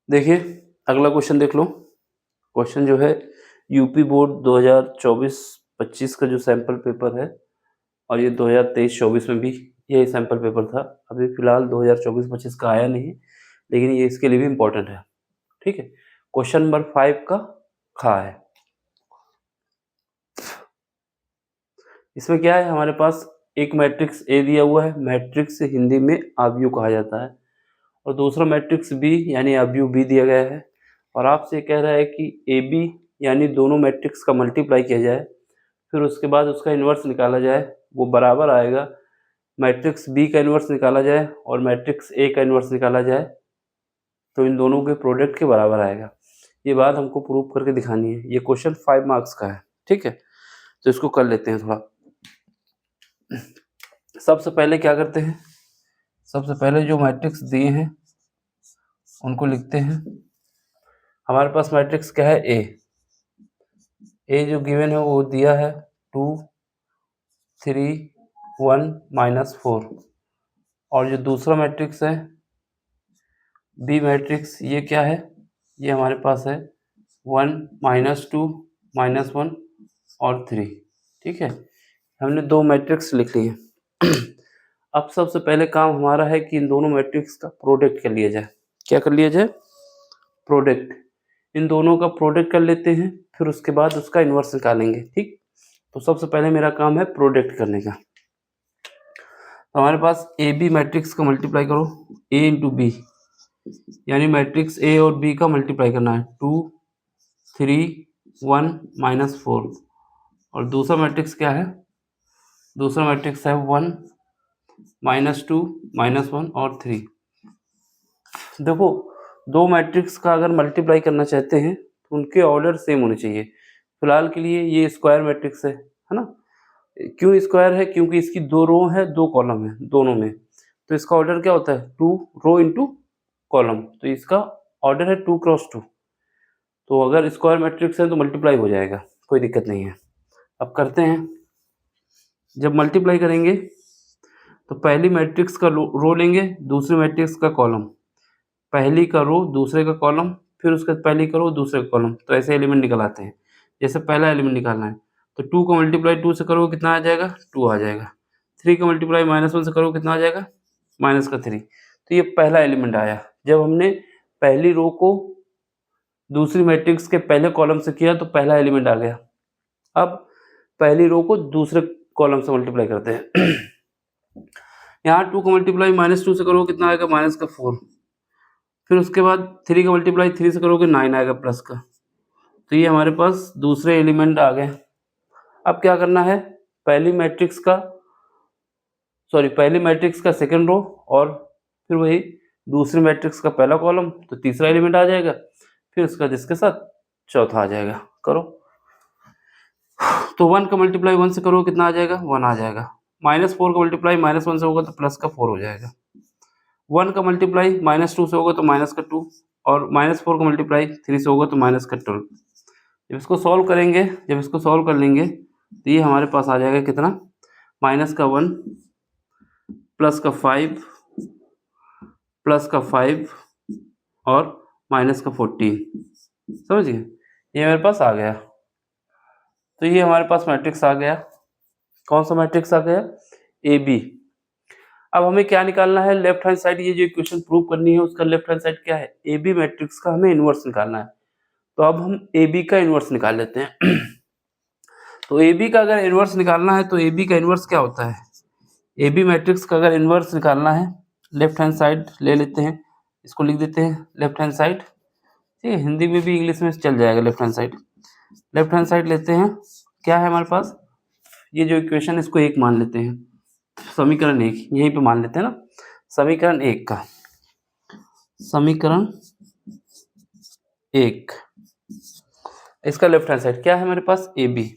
देखिए अगला क्वेश्चन देख लो। क्वेश्चन जो है यूपी बोर्ड 2024-25 का जो सैंपल पेपर है और ये 2023-24 में भी ये सैंपल पेपर था। अभी फिलहाल 2024-25 का आया नहीं, लेकिन ये इसके लिए भी इम्पोर्टेंट है। ठीक है, क्वेश्चन नंबर 5 का खा है। इसमें क्या है, हमारे पास एक मैट्रिक्स ए दिया हुआ है, मैट्रिक्स हिंदी में आव्यूह कहा जाता है, और दूसरा मैट्रिक्स बी यानी आव्यूह बी दिया गया है, और आपसे कह रहा है कि ए बी यानी दोनों मैट्रिक्स का मल्टीप्लाई किया जाए, फिर उसके बाद उसका इन्वर्स निकाला जाए, वो बराबर आएगा मैट्रिक्स बी का इन्वर्स निकाला जाए और मैट्रिक्स ए का इन्वर्स निकाला जाए, तो इन दोनों के प्रोडक्ट के बराबर आएगा। ये बात हमको प्रूव करके दिखानी है। ये क्वेश्चन 5 मार्क्स का है। ठीक है, तो इसको कर लेते हैं थोड़ा। सबसे पहले क्या करते हैं, सबसे पहले जो मैट्रिक्स दिए हैं उनको लिखते हैं। हमारे पास मैट्रिक्स क्या है, ए जो गिवन है वो दिया है 2 3 1 -4, और जो दूसरा मैट्रिक्स है बी मैट्रिक्स, ये क्या है, ये हमारे पास है 1 -2 -1 और 3। ठीक है, हमने दो मैट्रिक्स लिख लिए। अब सबसे पहले काम हमारा है कि इन दोनों मैट्रिक्स का प्रोडक्ट कर लिया जाए। क्या कर लिया जाए, प्रोडक्ट। इन दोनों का प्रोडक्ट कर लेते हैं, फिर उसके बाद उसका इन्वर्स निकालेंगे। ठीक, तो सबसे पहले मेरा काम है प्रोडक्ट करने का। तो हमारे पास ए बी मैट्रिक्स का मल्टीप्लाई करो, ए इंटू बी यानी मैट्रिक्स ए और बी का मल्टीप्लाई करना है, 2 3 1 -4, और दूसरा मैट्रिक्स क्या है, दूसरा मैट्रिक्स है 1 -2 -1 और 3। देखो, दो मैट्रिक्स का अगर मल्टीप्लाई करना चाहते हैं तो उनके ऑर्डर सेम होने चाहिए। फिलहाल के लिए ये स्क्वायर मैट्रिक्स है ना। क्यों स्क्वायर है, क्योंकि इसकी दो रो है, दो कॉलम है दोनों में, तो इसका ऑर्डर क्या होता है, 2 रो इंटू कॉलम, तो इसका ऑर्डर है 2 क्रॉस 2। तो अगर स्क्वायर मैट्रिक्स है तो मल्टीप्लाई हो जाएगा, कोई दिक्कत नहीं है। अब करते हैं, जब मल्टीप्लाई करेंगे तो पहली मैट्रिक्स का रो लेंगे, दूसरी मैट्रिक्स का कॉलम, पहली का रो दूसरे का कॉलम, फिर उसके पहली का रो दूसरे का कॉलम, तो ऐसे एलिमेंट निकल आते हैं। जैसे पहला एलिमेंट निकालना है तो 2 का मल्टीप्लाई 2 से करोगे कितना आ जाएगा, 2 आ जाएगा। 3 का मल्टीप्लाई -1 से करोगे कितना आ जाएगा, -3। तो ये पहला एलिमेंट आया। जब हमने पहली रो को दूसरी मैट्रिक्स के पहले कॉलम से किया तो पहला एलिमेंट आ गया। अब पहली रो को दूसरे कॉलम से मल्टीप्लाई करते हैं। यहाँ 2 का मल्टीप्लाई -2 से करोगे कितना आएगा, -4। फिर उसके बाद 3 का मल्टीप्लाई 3 से करोगे 9 आएगा प्लस का। तो ये हमारे पास दूसरे एलिमेंट आ गए। अब क्या करना है, पहली मैट्रिक्स का सेकंड रो और फिर वही दूसरी मैट्रिक्स का पहला कॉलम, तो तीसरा एलिमेंट आ जाएगा, फिर उसका जिसके साथ चौथा आ जाएगा। करो तो 1 का मल्टीप्लाई 1 से करोगे कितना आ जाएगा, 1 आ जाएगा। -4 का मल्टीप्लाई -1 से होगा तो प्लस का 4 हो जाएगा। 1 का मल्टीप्लाई -2 से होगा तो माइनस का 2, और -4 का मल्टीप्लाई 3 से होगा तो माइनस का 12। जब इसको सॉल्व करेंगे, जब इसको सॉल्व कर लेंगे तो ये हमारे पास आ जाएगा कितना, -1 प्लस का 5 प्लस का 5 और -14। समझ गए, ये मेरे पास आ गया। तो ये हमारे पास मैट्रिक्स आ गया। कौन सा मैट्रिक्स आ गया, ए बी। अब हमें क्या निकालना है, लेफ्ट हैंड साइड, ये जो इक्वेशन प्रूव करनी है उसका लेफ्ट हैंड साइड क्या है, ए बी मैट्रिक्स का हमें इन्वर्स निकालना है। तो अब हम ए बी का इन्वर्स निकाल लेते हैं। तो ए बी का अगर इन्वर्स निकालना है तो ए बी का इन्वर्स क्या होता है, ए बी मैट्रिक्स का अगर इन्वर्स निकालना है, लेफ्ट हैंड साइड ले लेते हैं, इसको लिख देते हैं लेफ्ट हैंड साइड। ठीक है, हिंदी में भी इंग्लिश में चल जाएगा left hand side. Left hand side लेते हैं, क्या है हमारे पास, ये जो इक्वेशन इसको 1 मान लेते हैं, समीकरण 1 यहीं पे मान लेते हैं ना, समीकरण 1 का, समीकरण 1 इसका लेफ्ट हैंड साइड क्या है हमारे पास, ए बी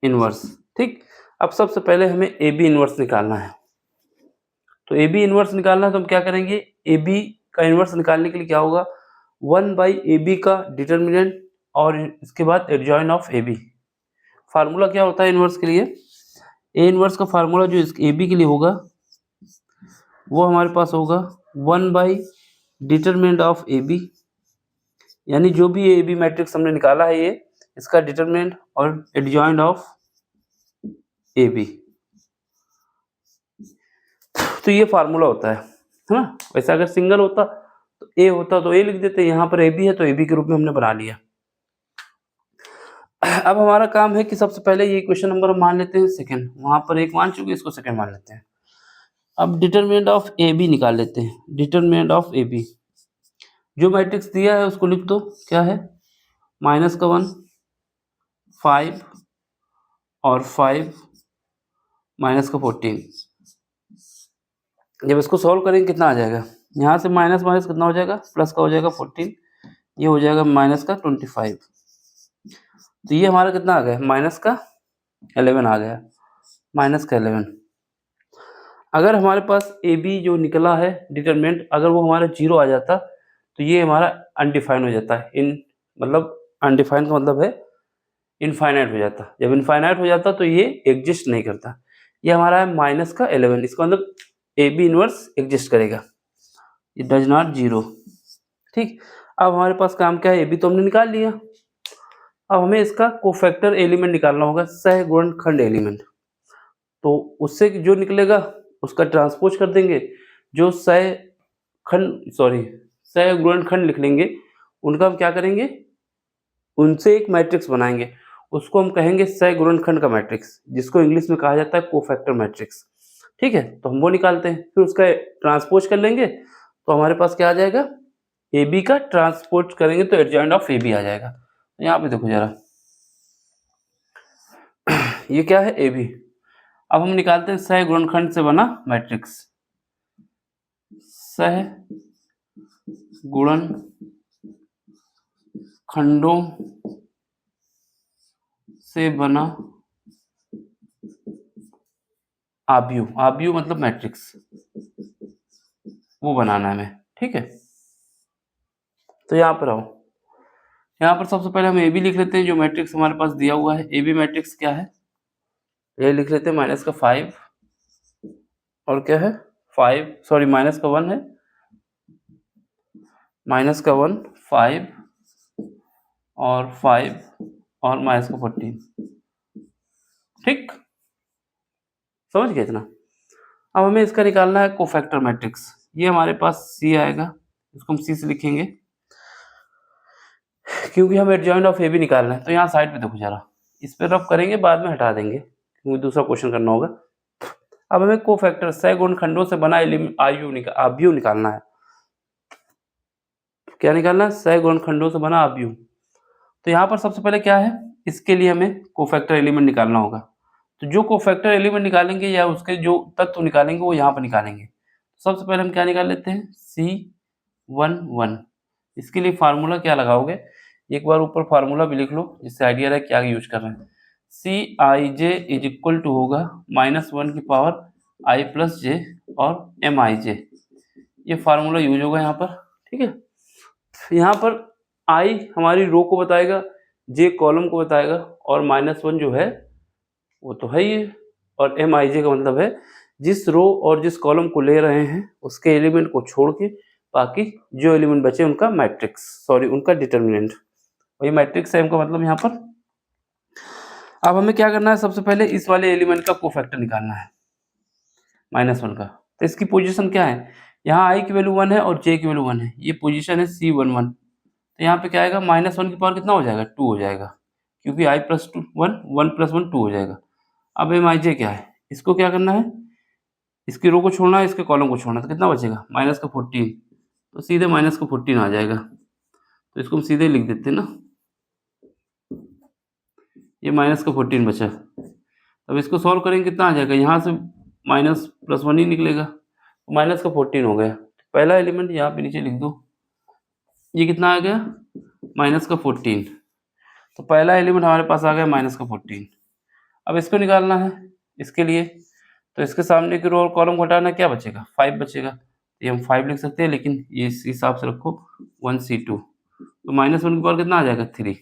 इनवर्स। ठीक, अब सबसे पहले हमें ए बी इनवर्स निकालना है। तो ए बी इनवर्स निकालना है तो हम क्या करेंगे, ए बी का इनवर्स निकालने के लिए क्या होगा, 1/AB का डिटर्मिनेंट और इसके बाद adjoint of A B. Formula क्या होता है इनवर्स के लिए, ए इनवर्स का फार्मूला जो ए बी के लिए होगा वो हमारे पास होगा 1/AB determinant of A B, यानी जो भी ए बी मैट्रिक्स हमने निकाला है ये इसका डिटरमिनेंट और एडजॉइंट ऑफ ए बी। तो ये फार्मूला होता है ना। वैसे अगर सिंगल होता तो ए होता तो ए लिख देते, यहाँ पर ए बी है तो ए बी के रूप में हमने बना लिया। अब हमारा काम है कि सबसे पहले ये क्वेश्चन नंबर हम मान लेते हैं सेकंड, वहां पर एक मान चुके, इसको सेकंड मान लेते हैं। अब डिटरमिनेंट ऑफ ए बी निकाल लेते हैं। डिटरमिनेंट ऑफ ए बी, जो मैट्रिक्स दिया है उसको लिख दो, क्या है, -1 5 और 5 -14। जब इसको सॉल्व करेंगे कितना आ जाएगा, यहाँ से माइनस माइनस कितना हो जाएगा, प्लस का हो जाएगा 14, ये हो जाएगा माइनस का 25। तो ये हमारा कितना आ गया, माइनस का 11 आ गया, माइनस का 11। अगर हमारे पास ए बी जो निकला है डिटरमिनेंट, अगर वो हमारा 0 आ जाता तो ये हमारा अनडिफाइन हो जाता है। मतलब अनडिफाइन का मतलब है इनफाइनाइट हो जाता। जब इनफाइनाइट हो जाता तो ये एग्जिस्ट नहीं करता। ये हमारा है माइनस का 11, इसका मतलब ए बी इनवर्स एग्जिस्ट करेगा, इट डज नॉट 0। ठीक, अब हमारे पास काम क्या है, ए बी तो हमने निकाल लिया। अब हमें इसका कोफैक्टर एलिमेंट निकालना होगा, सहगुणनखंड एलिमेंट। तो उससे जो निकलेगा उसका ट्रांसपोज कर देंगे, जो सहगुणनखंड लिख लेंगे, उनका हम क्या करेंगे, उनसे एक मैट्रिक्स बनाएंगे, उसको हम कहेंगे सहगुणनखंड का मैट्रिक्स, जिसको इंग्लिश में कहा जाता है कोफैक्टर मैट्रिक्स। ठीक है, तो हम वो निकालते हैं, फिर उसका ट्रांसपोज कर लेंगे, तो हमारे पास क्या आ जाएगा, ए बी का ट्रांसपोज करेंगे तो एडजॉइंट ऑफ ए बी आ जाएगा। तो यहाँ पे देखो जरा, ये क्या है, ए बी। अब हम निकालते हैं सहगुणनखंड से बना मैट्रिक्स, सहगुणनखंडों से बना आव्यूह, आव्यूह मतलब मैट्रिक्स, वो बनाना है हमें। ठीक है, तो यहाँ पर आओ, यहाँ पर सबसे पहले हम ए बी लिख लेते हैं, जो मैट्रिक्स हमारे पास दिया हुआ है। ए बी मैट्रिक्स क्या है, ये लिख लेते हैं, माइनस का 5 और क्या है 5, माइनस का 1 है, माइनस का 1 5 और 5 और माइनस का 14। ठीक, समझ गए इतना। अब हमें इसका निकालना है कोफैक्टर मैट्रिक्स। ये हमारे पास सी आएगा, इसको हम सी से लिखेंगे, क्योंकि हमें एडजॉइंट ऑफ ए बी निकालना है। तो यहाँ साइड पे देखो जरा, इस पे रफ करेंगे, बाद में हटा देंगे क्योंकि दूसरा क्वेश्चन करना होगा। अब हमें कोफैक्टर सहगुणनखंडों से बना आव्यूह निकालना है। क्या निकालना है, सहगुणनखंडों से बना आव्यूह। तो यहाँ पर सबसे पहले क्या है, इसके लिए हमें कोफैक्टर एलिमेंट निकालना होगा। तो जो कोफैक्टर एलिमेंट निकालेंगे या उसके जो तत्व निकालेंगे वो यहाँ पर निकालेंगे। सबसे पहले हम क्या निकाल लेते हैं, C11। इसके लिए फार्मूला क्या लगाओगे, एक बार ऊपर फार्मूला भी लिख लो, जिससे आइडिया रहे क्या यूज कर रहे हैं। Cij इज इक्वल टू होगा -1 की पावर i प्लस जे और Mij, ये फार्मूला यूज होगा यहाँ पर। ठीक है, यहाँ पर i हमारी रो को बताएगा, j कॉलम को बताएगा, और -1 जो है वो तो है ही, और Mij का मतलब है जिस रो और जिस कॉलम को ले रहे हैं उसके एलिमेंट को छोड़ के बाकी जो एलिमेंट बचे उनका मैट्रिक्स, उनका डिटरमिनेंट, वही मैट्रिक्स है का मतलब यहाँ पर। अब हमें क्या करना है, सबसे पहले इस वाले एलिमेंट का कोफैक्टर निकालना है -1 का। तो इसकी पोजीशन क्या है, यहाँ i की वैल्यू 1 है और j की वैल्यू 1 है, ये पोजीशन है C11। तो यहाँ पे क्या आएगा, -1 की पावर कितना हो जाएगा, 2 हो जाएगा, क्योंकि i प्लस 1 1 प्लस 1 2 हो जाएगा। अब Mij क्या है, इसको क्या करना है, इसकी रो को छोड़ना है, इसके कॉलम को छोड़ना है, तो कितना बचेगा, माइनस का 14। तो सीधे माइनस का 14 आ जाएगा, तो इसको हम सीधे लिख देते हैं ना, ये माइनस का 14 बचा। अब इसको सॉल्व करेंगे कितना आ जाएगा, यहाँ से माइनस प्लस 1 ही निकलेगा, तो माइनस का 14 हो गया। पहला एलिमेंट यहाँ पे नीचे लिख दो, ये कितना आ गया, माइनस का 14। तो पहला एलिमेंट हमारे पास आ गया माइनस का 14। अब इसको निकालना है, इसके लिए तो इसके सामने की रो और कॉलम को हटाना, क्या बचेगा, 5 बचेगा। ये हम 5 लिख सकते हैं, लेकिन ये इस हिसाब से रखो 1C2, तो -1 की पावर कितना आ जाएगा, 3।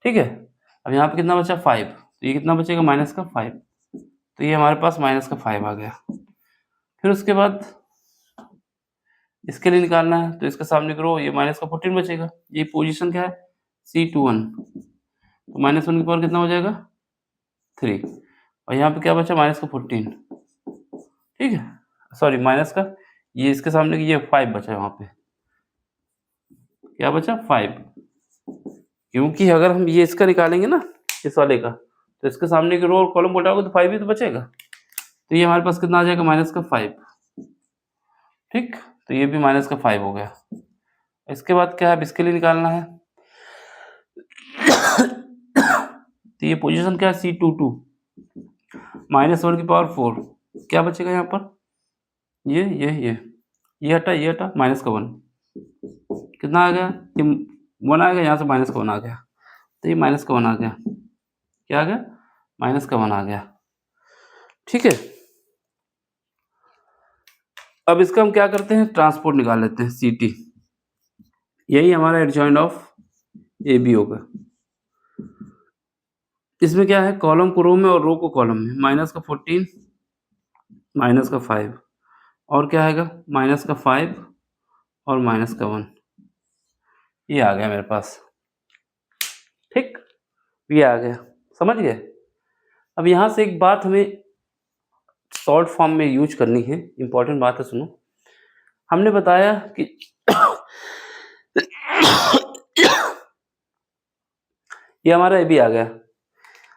ठीक है, अब यहाँ पे कितना बचा, 5, तो ये कितना बचेगा, माइनस का 5। तो ये हमारे पास माइनस का 5 आ गया। फिर उसके बाद इसके लिए निकालना है तो इसके सामने करो, ये माइनस का 14 बचेगा। ये पोजीशन क्या है C21, तो -1 की पावर कितना हो जाएगा 3, और यहाँ पे क्या बचा माइनस का 14, ठीक है, सॉरी माइनस का, ये इसके सामने ये 5 बचा, वहाँ पे क्या बचा 5, क्योंकि अगर हम ये इसका निकालेंगे ना इस वाले का, तो इसके सामने की रो और कॉलम उठाओगे तो 5 ही तो बचेगा, तो ये हमारे पास कितना आ जाएगा माइनस का 5, ठीक, तो ये भी माइनस का 5 हो गया। इसके बाद क्या है, अब इसके लिए निकालना है तो ये पोजीशन क्या है C22, -1 की पावर 4, क्या बचेगा यहाँ पर, ये हटा, ये हटा, माइनस का 1, कितना आ गया, ये 1 आ गया, यहाँ से माइनस का 1 आ गया, तो ये माइनस का 1 आ गया, क्या आ गया माइनस का 1 आ गया, ठीक है। अब इसका हम क्या करते हैं, ट्रांसपोर्ट निकाल लेते हैं CT, यही हमारा एडजॉइंट ऑफ AB होगा। इसमें क्या है, कॉलम को रो में और रो को कॉलम में, माइनस का 14 माइनस का 5, और क्या आएगा माइनस का 5 और माइनस का 1, ये आ गया मेरे पास, ठीक, ये आ गया, समझ गए। अब यहाँ से एक बात हमें शॉर्ट फॉर्म में यूज करनी है, इंपॉर्टेंट बात है, सुनो। हमने बताया कि ये हमारा AB आ गया।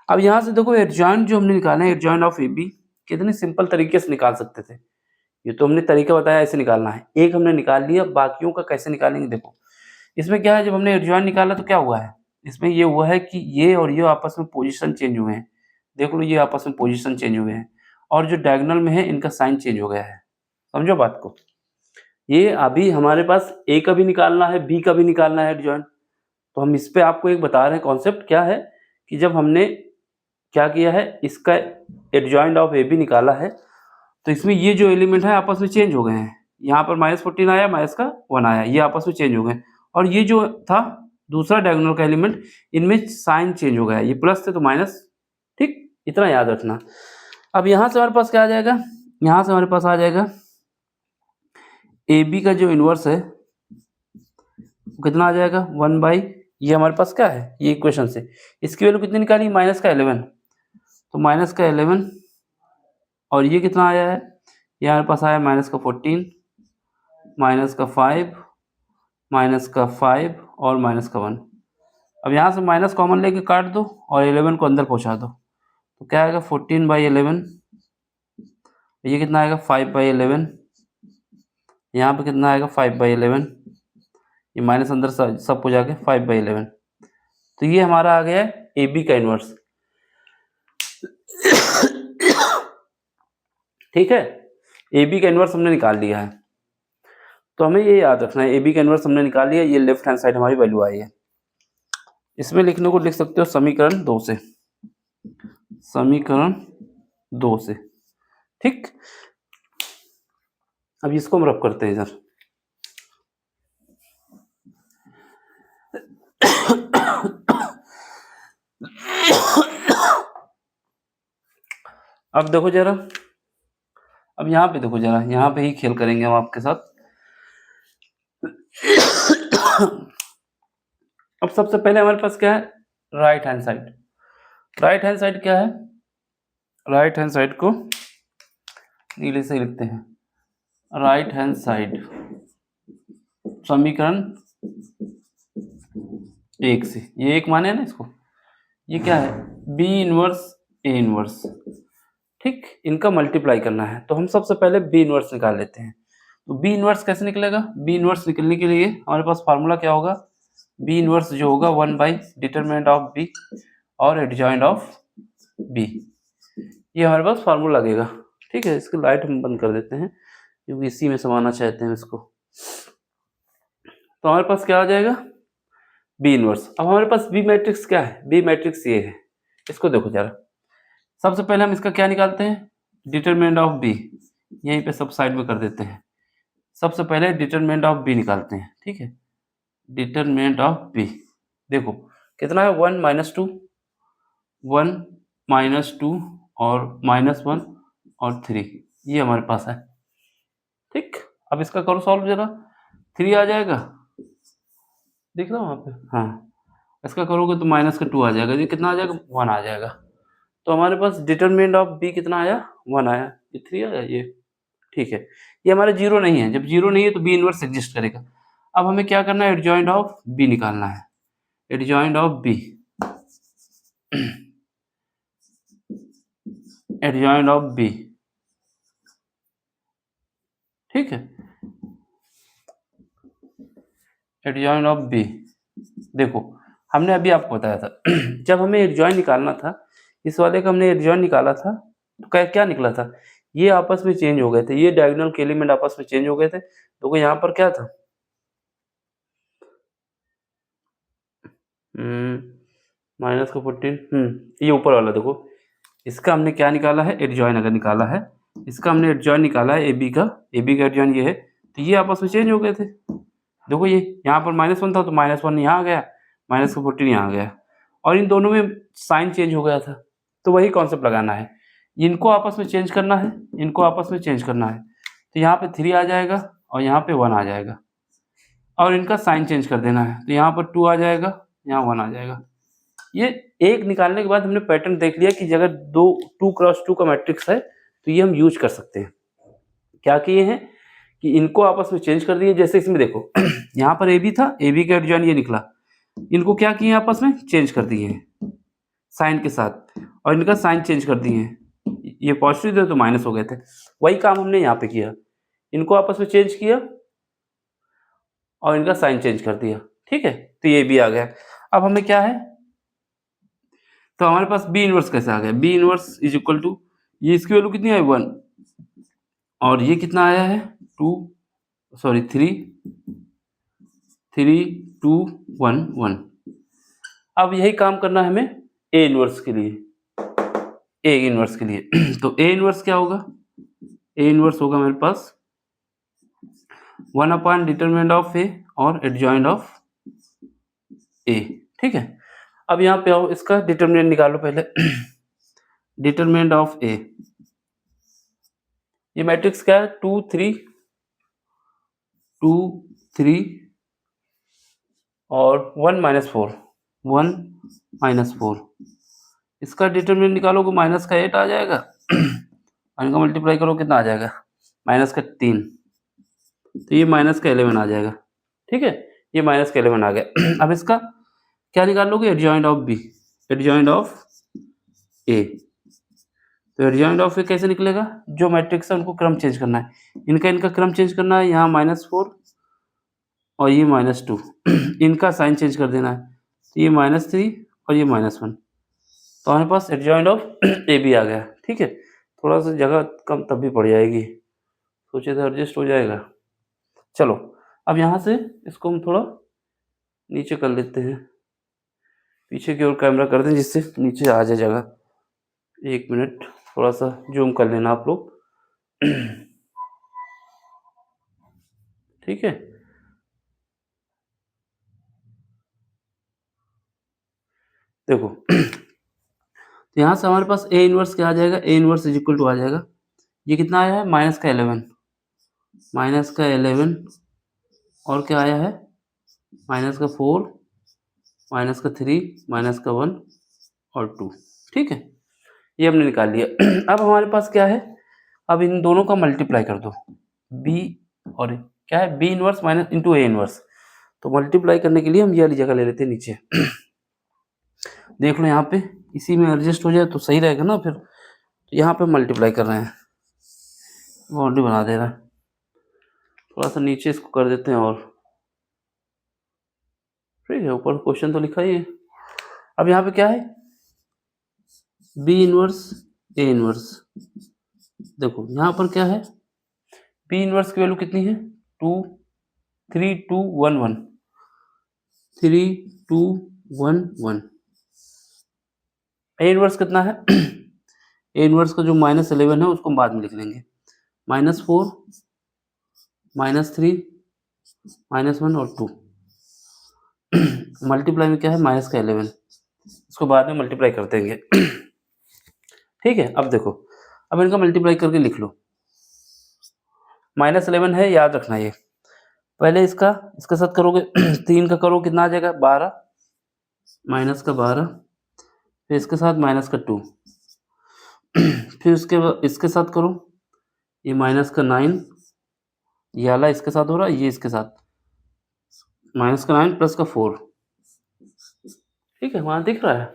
अब यहाँ से देखो एडजॉइंट जो हमने निकाला है, एडजॉइंट ऑफ AB, कितने सिंपल तरीके से निकाल सकते थे, ये तो हमने तरीका बताया ऐसे निकालना है, एक हमने निकाल लिया, बाकियों का कैसे निकालेंगे देखो। इसमें क्या है, जब हमने एडजॉइंट निकाला तो क्या हुआ है, इसमें ये हुआ है कि ये और ये आपस में पोजीशन चेंज हुए हैं, देख लो ये आपस में पोजीशन चेंज हुए हैं, और जो डायगोनल में है इनका साइन चेंज हो गया है, समझो बात को। ये अभी हमारे पास A का भी निकालना है, B का भी निकालना है एडजॉइंट, तो हम इस पे आपको एक बता रहे हैं कॉन्सेप्ट, क्या है कि जब हमने क्या किया है, इसका एडजॉइंट ऑफ AB निकाला है, तो इसमें ये जो एलिमेंट है आपस में चेंज हो गए हैं, यहाँ पर -14 आया, माइनस का 1 आया, ये आपस में चेंज हो गए, और ये जो था दूसरा डायगोनल का एलिमेंट, इनमें साइन चेंज हो गया, ये प्लस थे तो माइनस, ठीक, इतना याद रखना। अब यहाँ से हमारे पास क्या आ जाएगा, यहाँ से हमारे पास आ जाएगा AB का जो इनवर्स है कितना आ जाएगा 1/, ये हमारे पास क्या है, ये इक्वेशन से इसकी वैल्यू कितनी निकाली, माइनस का 11, तो माइनस का 11, और ये कितना आया है, ये हमारे पास आया माइनस का 14, माइनस का 5, माइनस का 5 और माइनस का 1। अब यहाँ से माइनस कॉमन लेके काट दो और 11 को अंदर पहुँचा दो, तो क्या आएगा 14/11, ये कितना आएगा 5/11, यहाँ पे कितना आएगा 5/11, ये माइनस अंदर सब हो जाके 5/11, तो ये हमारा आ गया है AB का इनवर्स, ठीक है, AB का इनवर्स हमने निकाल लिया है, तो हमें ये याद रखना है AB का इनवर्स हमने निकाल लिया, ये लेफ्ट हैंड साइड हमारी वैल्यू आई है। इसमें लिखने को लिख सकते हो समीकरण 2 से, समीकरण 2 से, ठीक। अब इसको हम रब करते हैं इधर, अब देखो जरा, अब यहाँ पे देखो जरा, यहाँ पे ही खेल करेंगे हम आपके साथ। अब सबसे पहले हमारे पास क्या है, right hand side, right hand side क्या है, राइट हैंड साइड को नीले से लिखते हैं, राइट हैंड साइड समीकरण 1 से, ये एक माने है ना इसको, ये क्या है B इनवर्स A इनवर्स, ठीक, इनका मल्टीप्लाई करना है, तो हम सबसे पहले B इनवर्स निकाल लेते हैं। तो B इनवर्स कैसे निकलेगा, B इनवर्स निकलने के लिए हमारे पास फार्मूला क्या होगा, B इनवर्स जो होगा 1/, डिटरमिनेंट ऑफ B और एडजॉइंट ऑफ B, ये हमारे पास फार्मूला लगेगा, ठीक है। इसकी लाइट हम बंद कर देते हैं क्योंकि इसी में समाना चाहते हैं इसको। तो हमारे पास क्या आ जाएगा B इनवर्स। अब हमारे पास B मैट्रिक्स क्या है, B मैट्रिक्स ये है, इसको देखो जरा। सबसे पहले हम इसका क्या निकालते हैं, डिटरमिनेंट ऑफ B, यहीं पे सब साइड में कर देते हैं। सबसे पहले डिटरमिनेंट ऑफ B निकालते हैं, ठीक है, डिटरमिनेंट ऑफ B देखो कितना है 1 - 2, 1 - 2 और -1 और 3, ये हमारे पास है, ठीक। अब इसका करो सॉल्व जरा, 3 आ जाएगा, दिख रहा है वहाँ पे, हाँ इसका करोगे तो माइनस का 2 आ जाएगा, ये कितना आ जाएगा 1 आ जाएगा। तो हमारे पास डिटरमिनेंट ऑफ बी कितना आया 1 आया, ये 3 आया ये, ठीक है। ये हमारा जीरो नहीं है, जब जीरो नहीं है तो बी इनवर्स एग्जिस्ट करेगा। अब हमें क्या करना है, एडजॉइंट ऑफ बी निकालना है, adjoint of B, adjoint of B, ठीक है, एडजॉइंट ऑफ बी। देखो हमने अभी आपको बताया था जब हमें एडजॉइंट निकालना था, इस वाले का हमने एडजॉइंट निकाला था तो क्या निकला था, ये आपस में चेंज हो गए थे, ये डायगोनल के एलिमेंट आपस में चेंज हो गए थे। तो यहाँ पर क्या था, माइनस का 14, ये ऊपर वाला देखो, इसका हमने क्या निकाला है एडजॉइंट, अगर निकाला है इसका हमने एडजॉइंट निकाला है ए बी का एडजॉइंट ये है, तो ये आपस में चेंज हो गए थे। देखो ये यहाँ पर -1 था तो -1 यहाँ आ गया, माइनस का 14 यहाँ आ गया, और इन दोनों में साइन चेंज हो गया था। तो वही कॉन्सेप्ट लगाना है, इनको आपस में चेंज करना है, इनको आपस में चेंज करना है। तो यहाँ पे 3 आ जाएगा और यहाँ पे 1 आ जाएगा, और इनका साइन चेंज कर देना है, तो यहाँ पर 2 आ जाएगा, यहाँ 1 आ जाएगा। ये एक निकालने के बाद हमने पैटर्न देख लिया कि अगर 2 क्रॉस 2 का मैट्रिक्स है तो ये हम यूज कर सकते हैं। क्या किए हैं कि इनको आपस में चेंज कर दिए, जैसे इसमें देखो यहाँ पर ए बी था, ए बी का एडजॉइंट ये निकला, इनको क्या किए आपस में चेंज कर दिए हैं साइन के साथ, और इनका साइन चेंज कर दिए हैं, ये पॉजिटिव थे तो माइनस हो गए थे। वही काम हमने यहाँ पे किया, इनको आपस में चेंज किया और इनका साइन चेंज कर दिया, ठीक है। तो ये भी आ गया। अब हमें क्या है, तो हमारे पास बी इनवर्स कैसे आ गया, B inverse is equal to, ये इसकी वैल्यू कितनी आई 1, और ये कितना आया है 3 2 1 1। अब यही काम करना है हमें ए इनवर्स के लिए, ए इनवर्स के लिए तो ए इनवर्स क्या होगा, ए इनवर्स होगा मेरे पास 1 अपॉन डिटरमिनेंट ऑफ ए और एडजॉइंट ऑफ ए, ठीक है। अब यहाँ पे आओ, इसका डिटरमिनेंट निकालो पहले डिटरमिनेंट ऑफ ए, ये मैट्रिक्स क्या है 2 3 2 3 और 1 -4 1 -4, इसका डिटरमिनेंट निकालोगे माइनस का 8 आ जाएगा और इनका मल्टीप्लाई करो कितना आ जाएगा माइनस का 3, तो ये माइनस का 11 आ जाएगा, ठीक है, ये माइनस का 11 आ गया। अब इसका क्या निकाल लोगे, adjoint of B, adjoint of a. तो एडजॉइंट ऑफ ए कैसे निकलेगा, जो मैट्रिक्स है उनको क्रम चेंज करना है, इनका क्रम चेंज करना है, यहाँ -4 और ये -2 इनका साइन चेंज कर देना है, तो ये -3 और ये -1, तो हमारे पास एडजॉइंट ऑफ ए बी आ गया, ठीक है। थोड़ा सा जगह कम तब भी पड़ जाएगी, सोचे तो एडजस्ट हो जाएगा। चलो अब यहाँ से इसको हम थोड़ा नीचे कर लेते हैं, पीछे की ओर कैमरा कर दें जिससे नीचे आ जाए जगह। 1 मिनट, थोड़ा सा जूम कर लेना आप लोग ठीक है। देखो तो यहाँ से हमारे पास ए इनवर्स क्या आ जाएगा, a inverse is equal to आ जाएगा, ये कितना आया है माइनस का 11 और क्या आया है -4 -3 -1 और 2, ठीक है, ये हमने निकाल लिया। अब हमारे पास क्या है, अब इन दोनों का मल्टीप्लाई कर दो, बी और क्या है B inverse minus into A inverse, तो मल्टीप्लाई करने के लिए हम ये वाली जगह ले लेते हैं नीचे देख लो यहाँ पे इसी में एडजस्ट हो जाए तो सही रहेगा ना, फिर तो यहाँ पे मल्टीप्लाई कर रहे हैं, बाउंड्री बना दे रहा है, थोड़ा सा नीचे इसको कर देते हैं और ठीक है, ऊपर क्वेश्चन तो लिखा ही है। अब यहाँ पे क्या है बी इनवर्स ए इनवर्स, देखो यहाँ पर क्या है बी इनवर्स की वैल्यू कितनी है 2 3 2 1 1 3 2 1 1, ए इनवर्स कितना है ए इनवर्स का जो -11 है उसको हम बाद में लिख लेंगे, -4 -3 -1 और 2 मल्टीप्लाई में क्या है माइनस का 11, इसको बाद में मल्टीप्लाई कर देंगे ठीक है। अब देखो, अब इनका मल्टीप्लाई करके लिख लो, -11 है, याद रखना ये। पहले इसके साथ करोगे 3 का करो कितना आ जाएगा 12 -12, फिर इसके साथ -2 फिर उसके बाद इसके साथ करो, ये -9, ये वाला इसके साथ हो रहा है, ये इसके साथ -9 प्लस का 4, ठीक है, वहाँ दिख रहा है।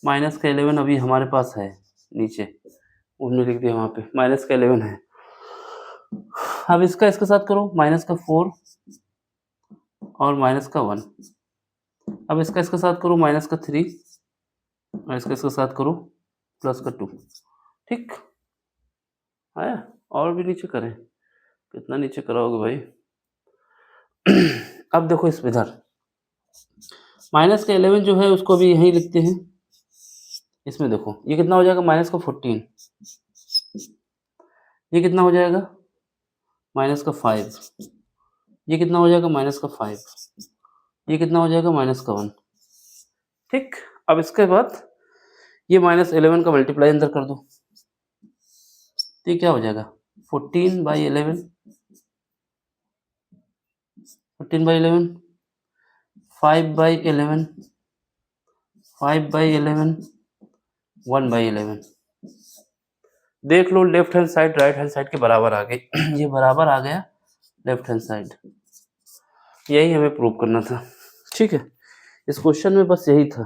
-11 अभी हमारे पास है नीचे, हमने लिख दिया वहाँ पे -11 है। अब इसके साथ करो -4 और -1, अब इसके साथ करो -3 और इसके साथ करो +2, ठीक आया। और भी नीचे करें, कितना नीचे कराओगे भाई। अब देखो इस इधर -11 जो है उसको भी यहीं लिखते हैं, इसमें देखो ये कितना हो जाएगा -14, ये कितना हो जाएगा -5, ये कितना हो जाएगा -5, ये कितना हो जाएगा -1, ठीक। अब इसके बाद ये -11 का मल्टीप्लाई अंदर कर दो, तो ये क्या हो जाएगा 14/11, 14/11, 5/11, 5/11, 1/11। देख लो left hand side right hand side के बराबर आ गई। ये बराबर आ गया लेफ्ट हैंड साइड, यही हमें प्रूव करना था, ठीक है। इस क्वेश्चन में बस यही था।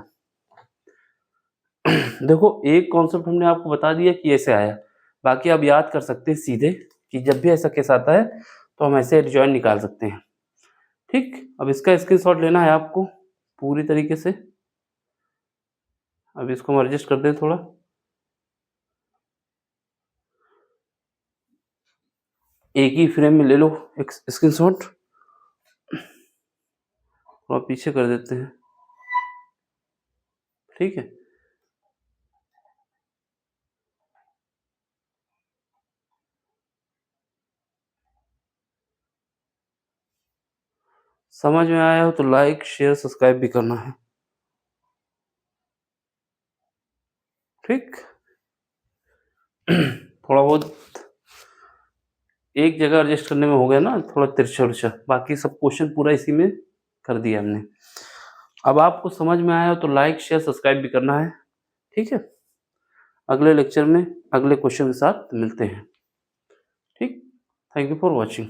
देखो एक कॉन्सेप्ट हमने आपको बता दिया कि ऐसे आया, बाकी आप याद कर सकते हैं सीधे कि जब भी ऐसा केस आता है तो हम ऐसे एडजॉइंट निकाल सकते हैं, ठीक। अब इसका स्क्रीनशॉट लेना है आपको पूरी तरीके से। अब इसको हम एडजस्ट कर दें थोड़ा, एक ही फ्रेम में ले लो एक स्क्रीनशॉट, थोड़ा पीछे कर देते हैं, ठीक है। समझ में आया हो तो लाइक शेयर सब्सक्राइब भी करना है, ठीक। थोड़ा बहुत एक जगह एडजस्ट करने में हो गया ना थोड़ा तिरछा, बाकी सब क्वेश्चन पूरा इसी में कर दिया हमने। अब आपको समझ में आया हो तो लाइक शेयर सब्सक्राइब भी करना है, ठीक है। अगले लेक्चर में अगले क्वेश्चन के साथ मिलते हैं, ठीक। Thank you for watching.